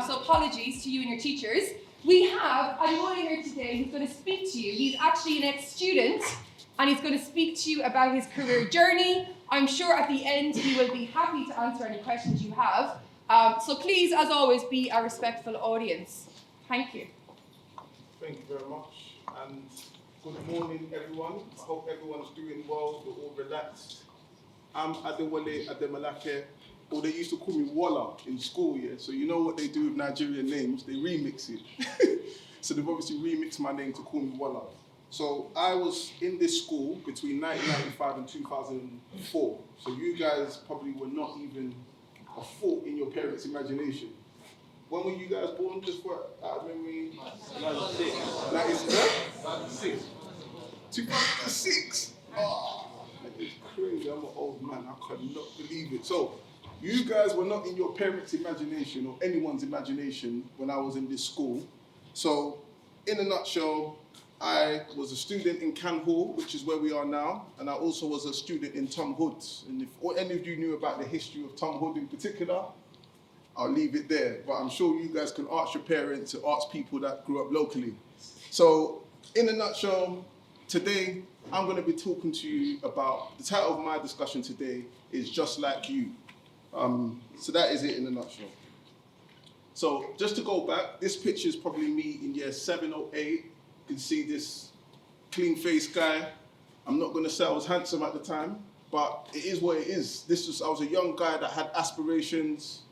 So apologies to you and your teachers. We have Adewole here today who's going to speak to you. He's actually an ex-student and he's going to speak to you about his career journey. I'm sure at the end he will be happy to answer any questions you have. So please, as always, be a respectful audience. Thank you. Thank you very much. And good morning, everyone. I hope everyone's doing well. We're all relaxed. I'm Adewole Ademolake, or they used to call me Walla in school, yeah? So you know what they do with Nigerian names? They remix it. So they've obviously remixed my name to call me Walla. So I was in this school between 1995 and 2004. So you guys probably were not even a thought in your parents' imagination. When were you guys born? Just for out of memory? 96. 2006. Oh, that is crazy. I'm an old man. I could not believe it. So, you guys were not in your parents' imagination or anyone's imagination when I was in this school. So, in a nutshell, I was a student in Can Hall, which is where we are now, and I also was a student in Tom Hood. And if any of you knew about the history of Tom Hood in particular, I'll leave it there. But I'm sure you guys can ask your parents or ask people that grew up locally. So, in a nutshell, today I'm going to be talking to you about, the title of my discussion today is Just Like You. So that is it in a nutshell. So just to go back, this picture is probably me in year 7 or 8. You can see this clean-faced guy. I'm not going to say I was handsome at the time, but it is what it is. I was a young guy that had aspirations.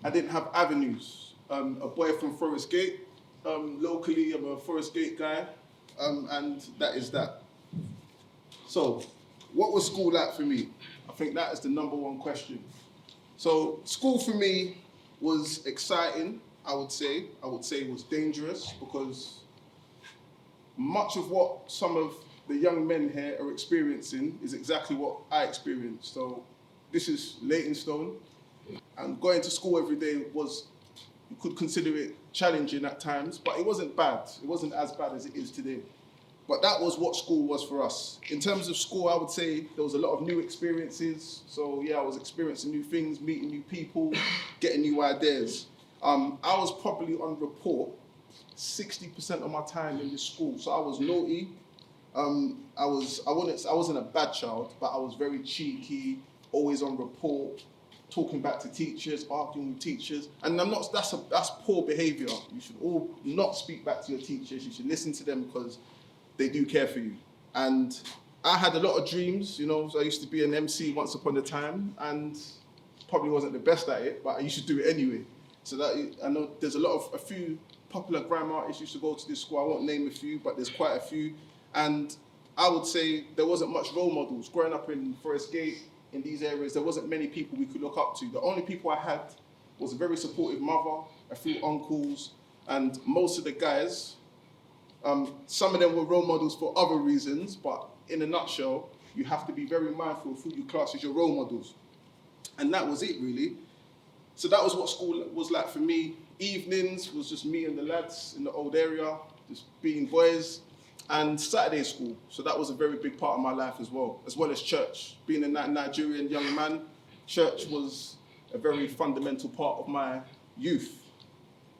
I didn't have avenues. A boy from Forest Gate. Locally, I'm a Forest Gate guy, and that is that. So, what was school like for me? I think that is the number one question. So, school for me was exciting, I would say. I would say it was dangerous because much of what some of the young men here are experiencing is exactly what I experienced. So, this is Leytonstone. And going to school every day was, you could consider it challenging at times, but it wasn't bad. It wasn't as bad as it is today. But that was what school was for us. In terms of school, I would say there was a lot of new experiences. So yeah, I was experiencing new things, meeting new people, getting new ideas. I was probably on report 60% of my time in this school. So I was naughty. I wasn't a bad child, but I was very cheeky, always on report, talking back to teachers, arguing with teachers, and that's poor behaviour. You should all not speak back to your teachers. You should listen to them because they do care for you. And I had a lot of dreams, so I used to be an MC once upon a time, and probably wasn't the best at it, but I used to do it anyway. So that I know there's a few popular grime artists used to go to this school. I won't name a few, but there's quite a few. And I would say there wasn't much role models. Growing up in Forest Gate, in these areas, there wasn't many people we could look up to. The only people I had was a very supportive mother, a few uncles, and most of the guys, some of them were role models for other reasons, but in a nutshell, you have to be very mindful of who you class as your role models. And that was it, really. So that was what school was like for me. Evenings was just me and the lads in the old area, just being boys. And Saturday school, so that was a very big part of my life as well as church. Being a Nigerian young man, church was a very fundamental part of my youth.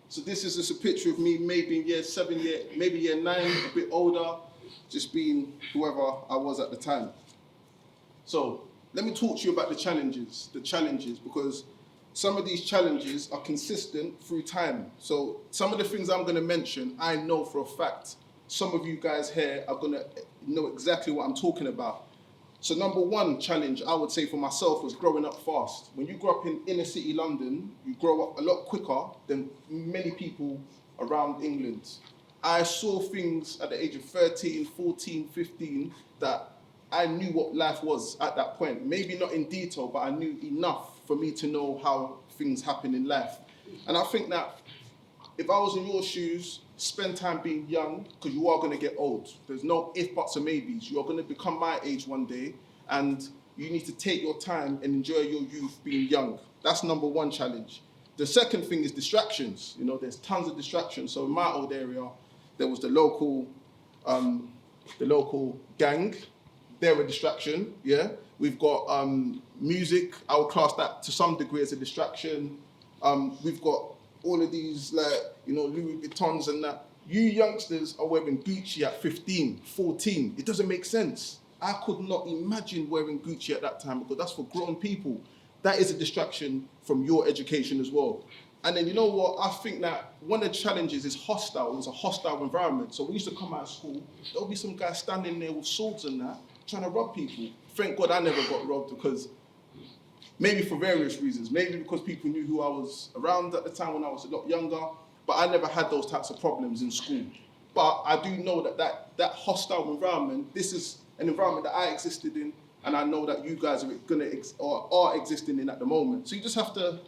So this is just a picture of me maybe in year 7, maybe year 9, a bit older, just being whoever I was at the time. So let me talk to you about the challenges, because some of these challenges are consistent through time. So some of the things I'm going to mention, I know for a fact, some of you guys here are going to know exactly what I'm talking about. So number one challenge I would say for myself was growing up fast. When you grow up in inner city London, you grow up a lot quicker than many people around England. I saw things at the age of 13, 14, 15 that I knew what life was at that point. Maybe not in detail, but I knew enough for me to know how things happen in life. And I think that if I was in your shoes, spend time being young, because you are going to get old. There's no if, buts, or maybes. You are going to become my age one day, and you need to take your time and enjoy your youth being young. That's number one challenge. The second thing is distractions. There's tons of distractions. So in my old area, there was the local gang. They're a distraction, yeah? We've got music. I would class that to some degree as a distraction. We've got all of these Louis Vuittons and that. You youngsters are wearing Gucci at 15, 14. It doesn't make sense. I could not imagine wearing Gucci at that time because that's for grown people. That is a distraction from your education as well. And then you know what? I think that one of the challenges is hostile. It was a hostile environment. So we used to come out of school, there'll be some guys standing there with swords and that, trying to rob people. Thank God I never got robbed because maybe for various reasons. Maybe because people knew who I was around at the time when I was a lot younger. But I never had those types of problems in school. But I do know that hostile environment, this is an environment that I existed in, and I know that you guys are existing in at the moment. So you just have to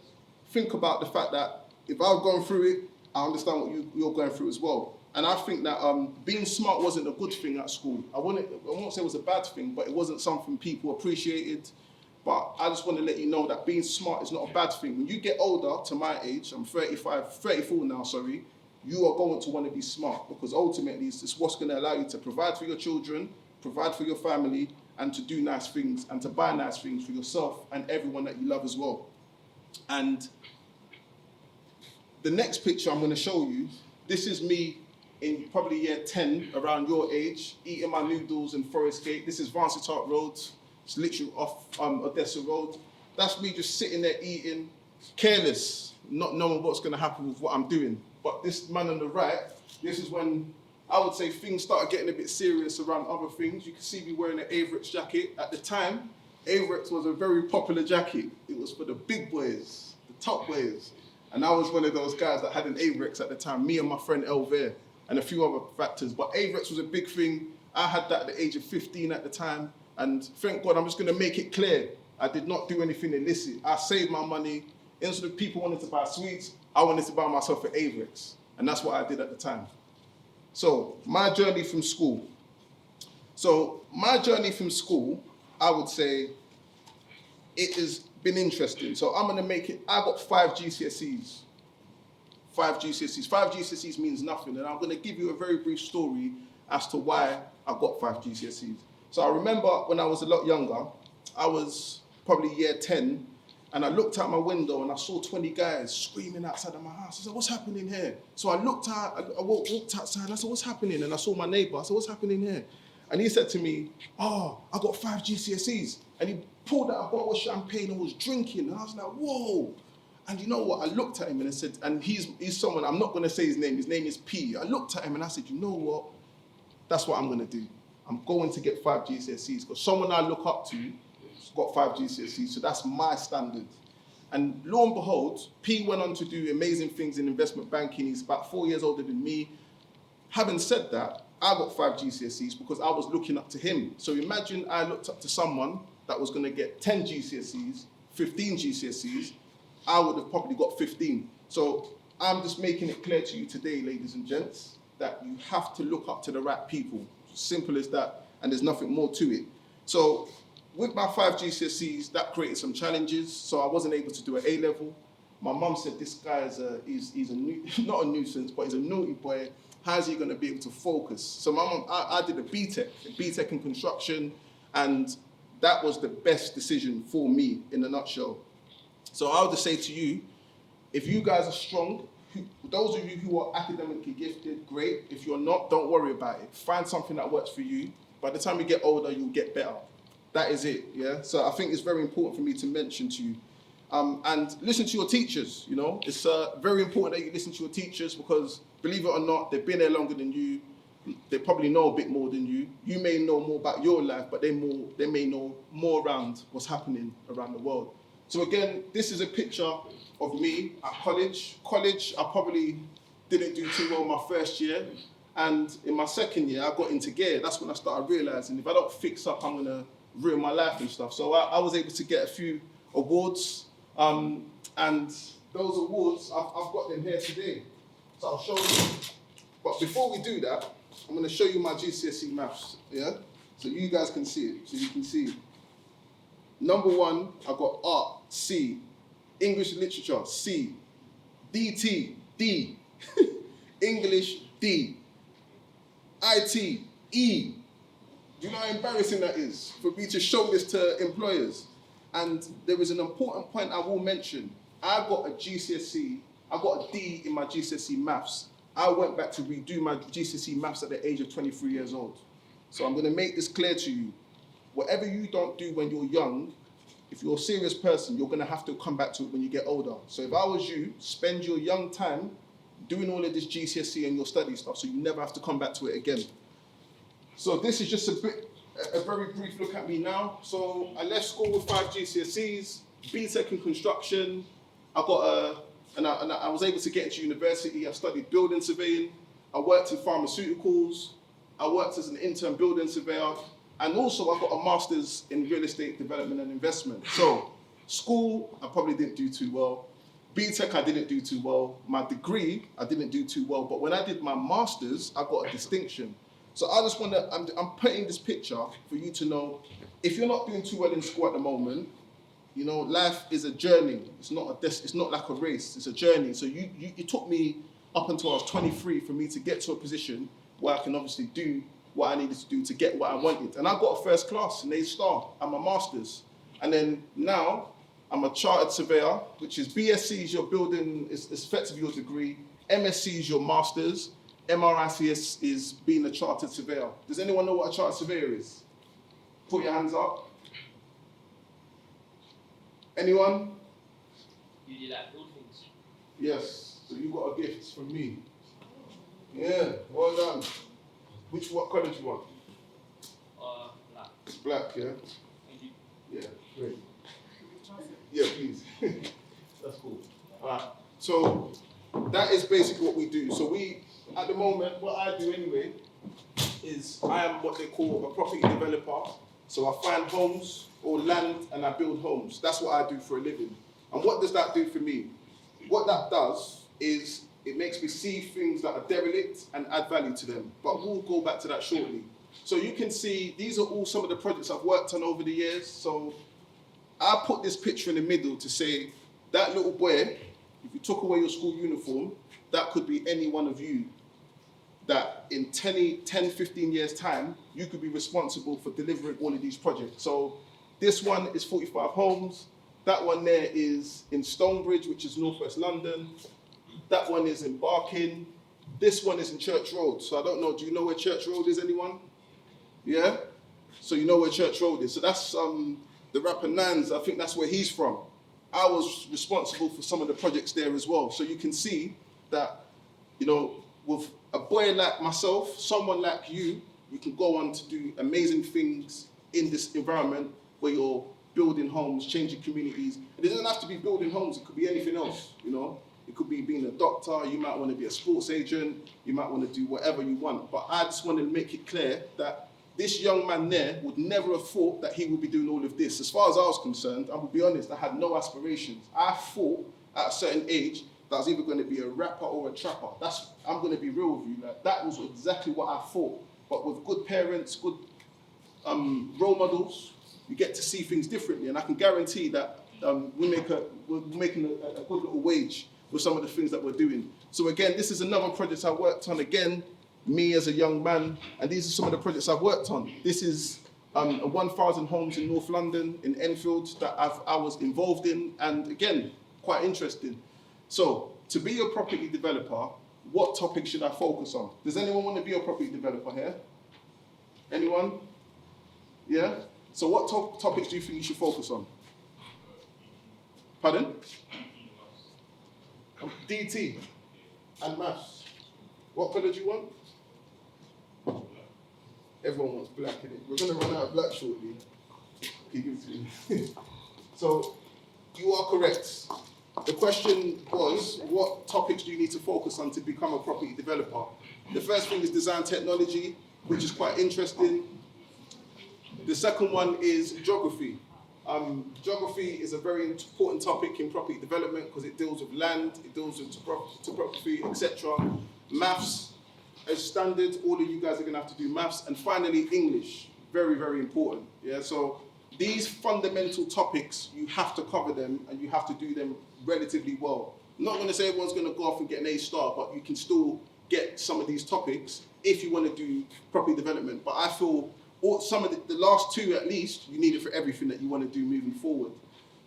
think about the fact that if I've gone through it, I understand what you're going through as well. And I think that being smart wasn't a good thing at school. I won't say it was a bad thing, but it wasn't something people appreciated. But I just want to let you know that being smart is not a bad thing. When you get older, to my age, I'm 34 now, you are going to want to be smart because ultimately it's what's going to allow you to provide for your children, provide for your family, and to do nice things and to buy nice things for yourself and everyone that you love as well. And the next picture I'm going to show you, this is me in probably year 10, around your age, eating my noodles in Forest Gate. This is Vansittart Road. It's literally off Odessa Road. That's me just sitting there eating, careless, not knowing what's going to happen with what I'm doing. But this man on the right, this is when I would say things started getting a bit serious around other things. You can see me wearing an Avirex jacket. At the time, Avirex was a very popular jacket. It was for the big boys, the top boys. And I was one of those guys that had an Avirex at the time, me and my friend Elver, and a few other factors. But Avirex was a big thing. I had that at the age of 15 at the time. And thank God, I'm just going to make it clear, I did not do anything illicit. I saved my money. Instead of people wanting to buy sweets, I wanted to buy myself an Avirex. And that's what I did at the time. So, my journey from school. I would say, it has been interesting. So I'm going to make it, I got 5 GCSEs. 5 GCSEs. 5 GCSEs means nothing. And I'm going to give you a very brief story as to why I got 5 GCSEs. So I remember when I was a lot younger, I was probably year 10, and I looked out my window and I saw 20 guys screaming outside of my house. I said, what's happening here? So I looked out, I walked outside and I said, what's happening? And I saw my neighbor. I said, what's happening here? And he said to me, oh, I got 5 GCSEs. And he pulled out a bottle of champagne and was drinking. And I was like, whoa. And you know what? I looked at him and I said, and he's someone, I'm not going to say his name is P. I looked at him and I said, you know what? That's what I'm going to do. I'm going to get 5 GCSEs because someone I look up to has got 5 GCSEs, so that's my standard. And lo and behold, P went on to do amazing things in investment banking. He's about 4 years older than me. Having said that, I got 5 GCSEs because I was looking up to him. So imagine I looked up to someone that was going to get 10 GCSEs, 15 GCSEs. I would have probably got 15. So I'm just making it clear to you today, ladies and gents, that you have to look up to the right people. Simple as that, and there's nothing more to it. So with my 5 GCSEs, that created some challenges. So I wasn't able to do an A-level. My mum said this guy is not a nuisance, but he's a naughty boy. How's he going to be able to focus? So my mum, I did a BTEC in construction, and that was the best decision for me in a nutshell. So I would just say to you, if you guys are strong, those of you who are academically gifted, great. If you're not, don't worry about it. Find something that works for you. By the time you get older, you'll get better. That is it, yeah? So I think it's very important for me to mention to you. And listen to your teachers, you know? It's very important that you listen to your teachers because, believe it or not, they've been there longer than you. They probably know a bit more than you. You may know more about your life, but they may know more around what's happening around the world. So again, this is a picture of me at college. College, I probably didn't do too well my first year. And in my second year, I got into gear. That's when I started realizing if I don't fix up, I'm gonna ruin my life and stuff. So I was able to get a few awards. And those awards, I've got them here today. So I'll show you. But before we do that, I'm gonna show you my GCSE maths, yeah? So you guys can see it, so you can see. Number 1, I got art, C. English literature, C. DT, D. English, D. IT, E. Do you know how embarrassing that is for me to show this to employers? And there is an important point I will mention. I got a GCSE I got a D in my GCSE maths. I went back to redo my GCSE maths at the age of 23 years old. So I'm going to make this clear to you. Whatever you don't do when you're young, if you're a serious person, you're going to have to come back to it when you get older. So if I was you, spend your young time doing all of this GCSE and your study stuff so you never have to come back to it again. So this is just a very brief look at me now. So I left school with 5 GCSEs, BTEC in construction. I was able to get into university. I studied building surveying. I worked in pharmaceuticals. I worked as an intern building surveyor. And also I got a master's in real estate development and investment. So school, I probably didn't do too well. BTEC, I didn't do too well. My degree, I didn't do too well. But when I did my master's, I got a distinction. So I just want to, I'm putting this picture for you to know, if you're not doing too well in school at the moment, you know, life is a journey. It's not like a race, it's a journey. So it took me up until I was 23 for me to get to a position where I can obviously do what I needed to do to get what I wanted. And I got a first class, an A-star, and my master's. And then now, I'm a chartered surveyor, which is BSc is your building, is effectively your degree. MSc is your master's. MRIC is being a chartered surveyor. Does anyone know what a chartered surveyor is? Put your hands up. Anyone? You do like build things. Yes, so you got a gift from me. Yeah, well done. What colour do you want? Black. It's black, yeah? Thank you. Yeah, great. Yeah, please. That's cool. Alright, so that is basically what we do. So at the moment, what I do anyway, is I am what they call a property developer. So I find homes or land and I build homes. That's what I do for a living. And what does that do for me? What that does is it makes me see things that are derelict and add value to them. But we'll go back to that shortly. So you can see these are all some of the projects I've worked on over the years. So I put this picture in the middle to say that little boy, if you took away your school uniform, that could be any one of you. That in 10, 15 years time, you could be responsible for delivering all of these projects. So this one is 45 homes. That one there is in Stonebridge, which is northwest London. That one is in Barking. This one is in Church Road. So I don't know, do you know where Church Road is, anyone? Yeah? So you know where Church Road is. So that's the rapper Nans, I think that's where he's from. I was responsible for some of the projects there as well. So you can see that, you know, with a boy like myself, someone like you, you can go on to do amazing things in this environment where you're building homes, changing communities. It doesn't have to be building homes, it could be anything else, you know. It could be being a doctor, you might want to be a sports agent, you might want to do whatever you want. But I just want to make it clear that this young man there would never have thought that he would be doing all of this. As far as I was concerned, I will be honest, I had no aspirations. I thought at a certain age that I was either going to be a rapper or a trapper. I'm going to be real with you. Like, that was exactly what I thought. But with good parents, good role models, you get to see things differently. And I can guarantee that we're making a good little wage with some of the things that we're doing. So again, this is another project I worked on again, me as a young man, and these are some of the projects I've worked on. This is 1,000 homes in North London, in Enfield, that I was involved in, and again, quite interesting. So, to be a property developer, what topic should I focus on? Does anyone want to be a property developer here? Anyone? Yeah? So what topics do you think you should focus on? Pardon? DT and maths. What colour do you want? Everyone wants black in it. We're going to run out of black shortly. Okay, give it to me. So, you are correct. The question was, what topics do you need to focus on to become a property developer? The first thing is design technology, which is quite interesting. The second one is geography. Geography is a very important topic in property development because it deals with land, it deals with topography, etc. Maths as standard, all of you guys are going to have to do maths. And finally, English, very, very important. Yeah, so these fundamental topics, you have to cover them and you have to do them relatively well. I'm not going to say everyone's going to go off and get an A-star, but you can still get some of these topics if you want to do property development. But I feel some of the last two at least, you need it for everything that you want to do moving forward.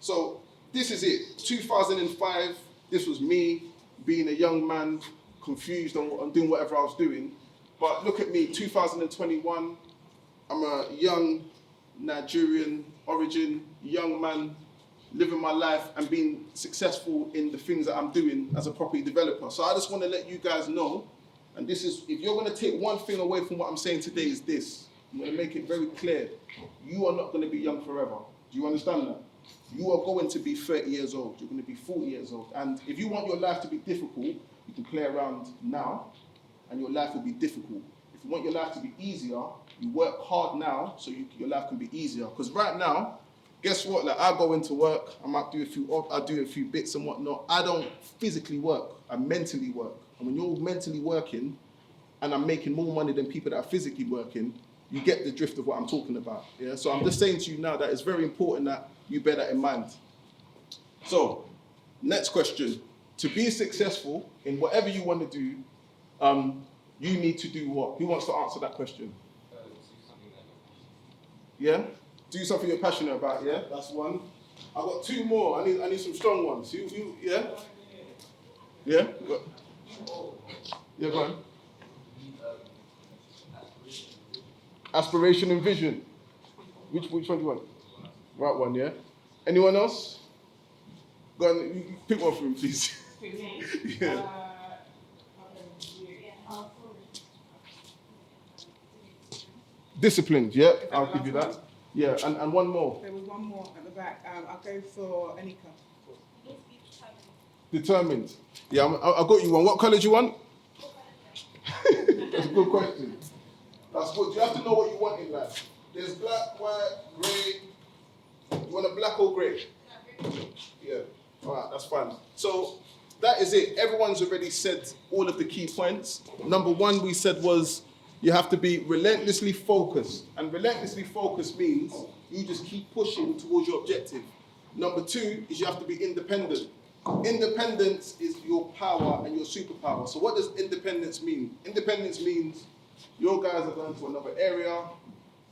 So this is it, 2005, this was me. being a young man, confused on doing whatever I was doing. But look at me, 2021, I'm a young Nigerian origin, young man, living my life and being successful in the things that I'm doing as a property developer. So I just want to let you guys know, and this is, if you're going to take one thing away from what I'm saying today, is this. I'm going to make it very clear. You are not going to be young forever. Do you understand that? You are going to be 30 years old. You're going to be 40 years old. And if you want your life to be difficult, you can play around now, and your life will be difficult. If you want your life to be easier, you work hard now so your life can be easier. Because right now, guess what? Like, I go into work, I might do a few bits and whatnot. I don't physically work, I mentally work. And when you're mentally working, and I'm making more money than people that are physically working, you get the drift of what I'm talking about. Yeah. So I'm just saying to you now that it's very important that you bear that in mind. So, next question. To be successful in whatever you want to do, you need to do what? Who wants to answer that question? Yeah? Do something you're passionate about, yeah? That's one. I've got two more. I need some strong ones. Yeah? Yeah? Yeah, go on. Aspiration and vision. Which one do you want? Right one, yeah? Anyone else? Go on, you pick one for me, please. Yeah. Disciplined, yeah? I'll give you that. Yeah, and one more. There was one more at the back. I'll go for Anika. Determined. Yeah, I got you one. What colour do you want? That's a good question. That's good. You have to know what you want in life. There's black, white, grey. You want a black or grey? Yeah. All right, that's fine. So that is it. Everyone's already said all of the key points. Number one we said was you have to be relentlessly focused. And relentlessly focused means you just keep pushing towards your objective. Number two is you have to be independent. Independence is your power and your superpower. So what does independence mean? Independence means your guys are going to another area.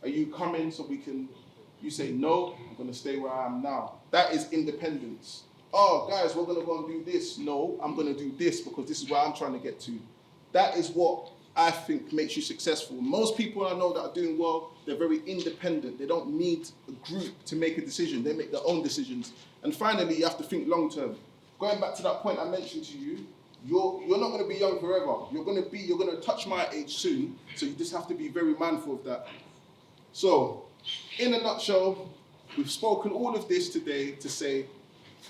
Are you coming so you say, no, I'm going to stay where I am now. That is independence. Oh, guys, we're going to go and do this. No, I'm going to do this because this is where I'm trying to get to. That is what I think makes you successful. Most people I know that are doing well, they're very independent. They don't need a group to make a decision. They make their own decisions. And finally, you have to think long term. Going back to that point I mentioned to you, you're not going to be young forever. You're going to touch my age soon. So you just have to be very mindful of that. So, in a nutshell, we've spoken all of this today to say,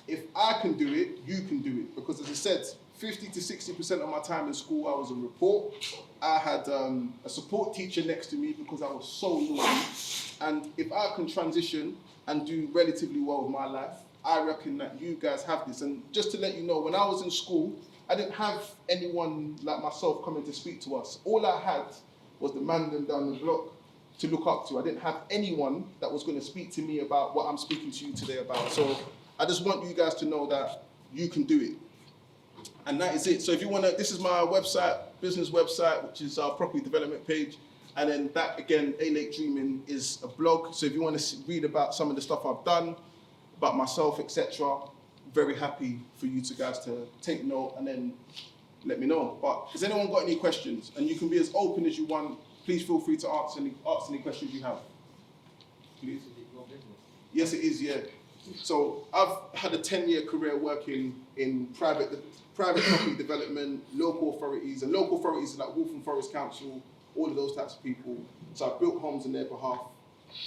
if I can do it, you can do it. Because as I said, 50 to 60% of my time in school, I was a report. I had a support teacher next to me because I was so naughty. And if I can transition and do relatively well with my life, I reckon that you guys have this. And just to let you know, when I was in school, I didn't have anyone like myself coming to speak to us. All I had was the man down the block to look up to. I didn't have anyone that was going to speak to me about what I'm speaking to you today about. So I just want you guys to know that you can do it. And that is it. So if you want to, this is my website, business website, which is our property development page. And then that, again, A-Lake Dreaming is a blog. So if you want to read about some of the stuff I've done, about myself, etc., very happy for you guys to take note and then let me know. But has anyone got any questions? And you can be as open as you want. Please feel free to ask any questions you have. Please. Is it your business? Yes, it is, yeah. So I've had a 10-year career working in private property development, local authorities, and local authorities like Waltham Forest Council, all of those types of people. So I've built homes on their behalf.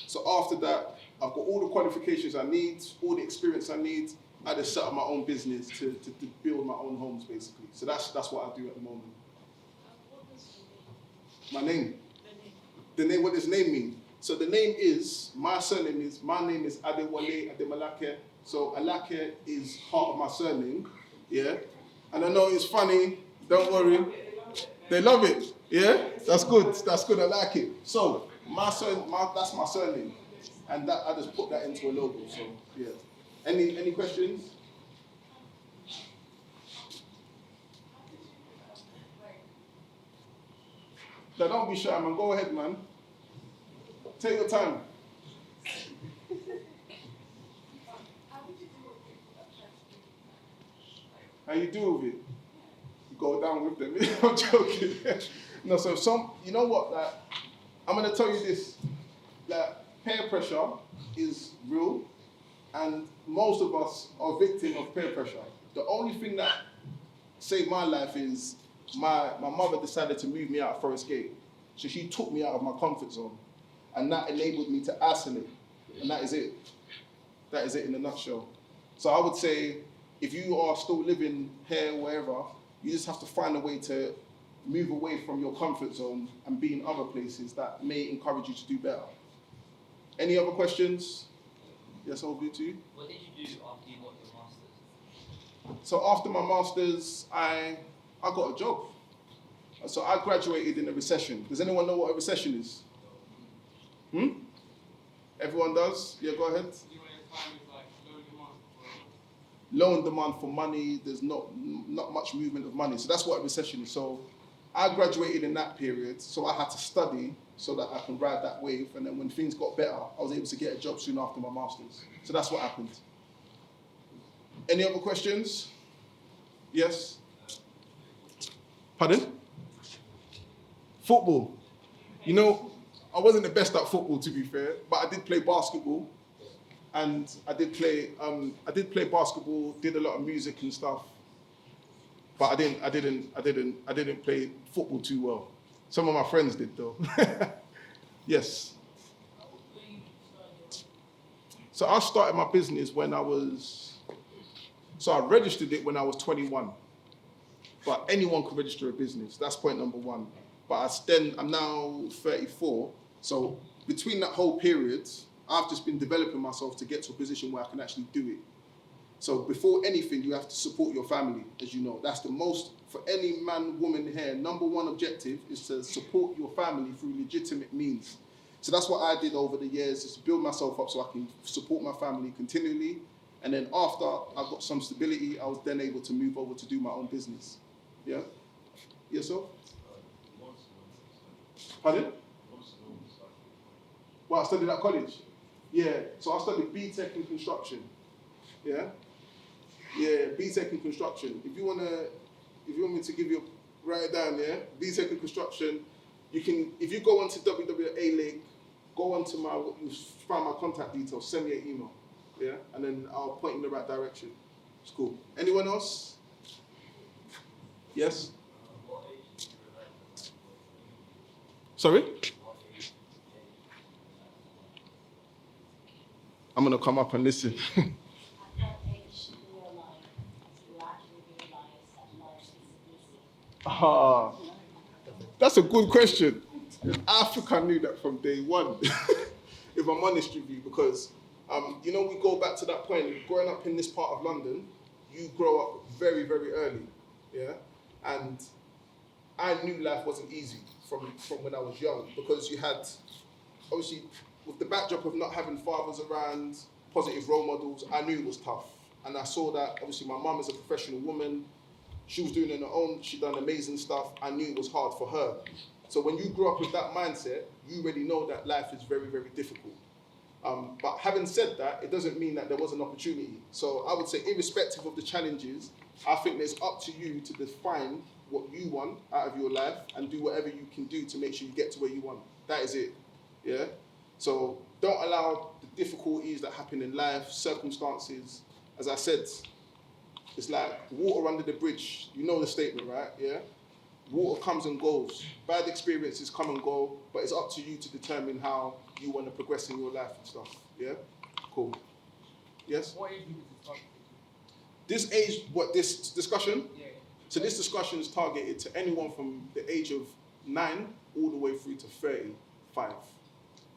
So after that, I've got all the qualifications I need, all the experience I need. I just set up my own business to build my own homes, basically. So that's what I do at the moment. My name? The name, what does name mean? So the name is, my name is Adewole Ademolake. So Alake is part of my surname, yeah? And I know it's funny, don't worry. They love it, yeah? That's good, I like it. So, that's my surname. And that, I just put that into a logo, so, yeah. Any questions? Now, don't be shy, man. Go ahead, man. Take your time. How you do with it? go down with them. I'm joking. No, so you know what? Like, I'm gonna tell you this. Like, peer pressure is real, and most of us are victim of peer pressure. The only thing that saved my life is my mother decided to move me out of Forest Gate. So she took me out of my comfort zone, and that enabled me to isolate. And that is it. That is it in a nutshell. So I would say, if you are still living here, wherever, you just have to find a way to move away from your comfort zone and be in other places that may encourage you to do better. Any other questions? Yes, over to you. What did you do after you got your masters? So after my masters, I got a job. So I graduated in a recession. Does anyone know what a recession is? Everyone does? Yeah, go ahead. Low demand for money, there's not much movement of money. So that's what a recession is. So I graduated in that period, so I had to study so that I can ride that wave. And then when things got better, I was able to get a job soon after my masters. So that's what happened. Any other questions? Yes? Pardon? Football. You know, I wasn't the best at football, to be fair, but I did play basketball. And I did play basketball, did a lot of music and stuff. But I didn't play football too well. Some of my friends did though. Yes. So I started my business so I registered it when I was 21. But anyone can register a business. That's point number one. But I'm now 34. So between that whole period, I've just been developing myself to get to a position where I can actually do it. So before anything, you have to support your family, as you know. That's the most, for any man, woman here, number one objective is to support your family through legitimate means. So that's what I did over the years, is to build myself up so I can support my family continually. And then after I got some stability, I was then able to move over to do my own business. Yeah? Yes, sir? Pardon? Well, I studied at college. Yeah, so I studied B.Tech in construction. Yeah? Yeah, B.Tech in construction. If you want me to give you, write it down, yeah? B.Tech in construction, if you go onto Adewole, go onto you find my contact details, send me an email, yeah? And then I'll point in the right direction. It's cool. Anyone else? Yes? Sorry? I'm going to come up and listen. At what age in your life do you actually realize that life is easy? That's a good question. I think I knew that from day one, if I'm honest with you, because, we go back to that point, growing up in this part of London, you grow up very, very early, yeah? And I knew life wasn't easy from when I was young, because you had, obviously, with the backdrop of not having fathers around, positive role models, I knew it was tough. And I saw that, obviously, my mum is a professional woman. She was doing it on her own. She'd done amazing stuff. I knew it was hard for her. So when you grew up with that mindset, you already know that life is very, very difficult. But having said that, it doesn't mean that there was an opportunity. So I would say, irrespective of the challenges, I think it's up to you to define what you want out of your life and do whatever you can do to make sure you get to where you want. That is it, yeah? So don't allow the difficulties that happen in life, circumstances. As I said, it's like water under the bridge. You know the statement, right? Yeah? Water comes and goes. Bad experiences come and go, but it's up to you to determine how you want to progress in your life and stuff. Yeah? Cool. Yes? What age group is this targeted This age, this discussion? to? Yeah. So this discussion is targeted to anyone from the age of 9 all the way through to 35.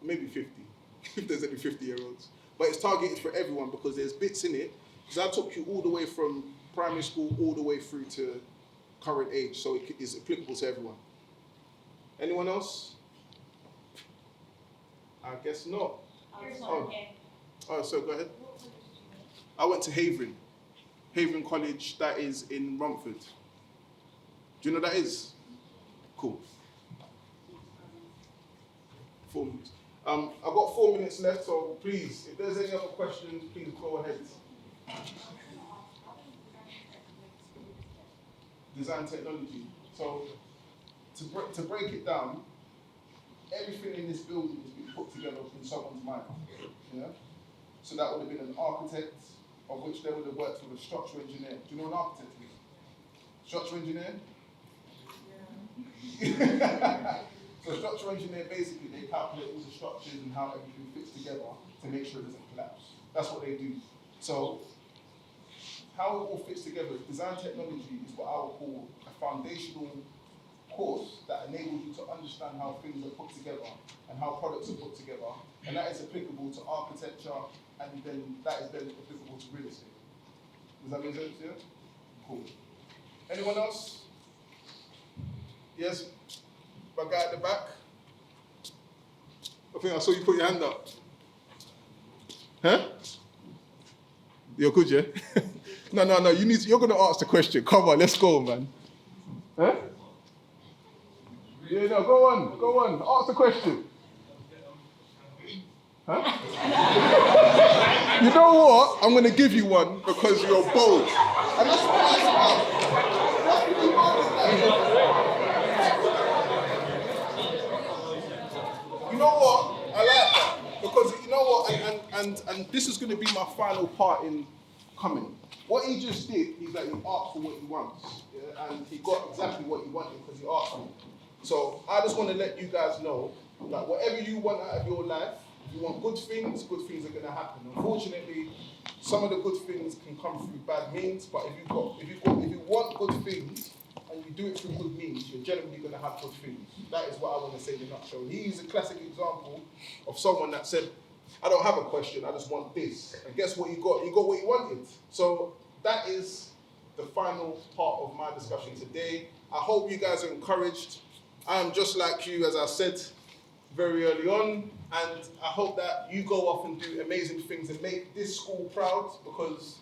Maybe 50, if there's any 50-year-olds. But it's targeted for everyone because there's bits in it. Because I took you all the way from primary school all the way through to current age, so it is applicable to everyone. Anyone else? I guess not. Oh, so go ahead. I went to Havering College, that is in Romford. Do you know what that is? Cool. 4 minutes. I've got 4 minutes left, so please, if there's any other questions, please go ahead. design technology. So to break it down, everything in this building has been put together in someone's mind. Yeah? So that would have been an architect, of which they would have worked with a structural engineer. Do you know what an architect is? Structural engineer? Yeah. So structural engineer, basically, they calculate all the structures and how everything fits together to make sure it doesn't collapse. That's what they do. So how it all fits together, design technology is what I would call a foundational course that enables you to understand how things are put together and how products are put together, and that is applicable to architecture, and then that is then applicable to real estate. Does that make sense? Yeah? Cool. Anyone else? Yes? My guy at the back? I think I saw you put your hand up. Huh? You're good, yeah? No, you're going to ask the question. Come on, let's go, man. Huh? Yeah, no, go on. Ask the question. Huh? You know what? I'm going to give you one because you're bold. And that's what it's about. You know what? I like that. Because you know what? And this is going to be my final part in coming. What he just did is that he asked for what he wants. Yeah? And he got exactly what he wanted because he asked for it. So I just want to let you guys know that whatever you want out of your life, if you want good things are going to happen. Unfortunately, some of the good things can come through bad means, but if you want good things and you do it through good means, you're generally going to have good things. That is what I want to say in a nutshell. He's a classic example of someone that said, I don't have a question, I just want this. And guess what you got? You got what you wanted. So that is the final part of my discussion today. I hope you guys are encouraged. I am just like you, as I said very early on, and I hope that you go off and do amazing things and make this school proud, because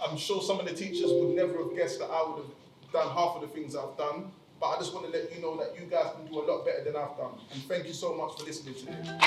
I'm sure some of the teachers would never have guessed that I would have done half of the things I've done, but I just want to let you know that you guys can do a lot better than I've done. And thank you so much for listening today.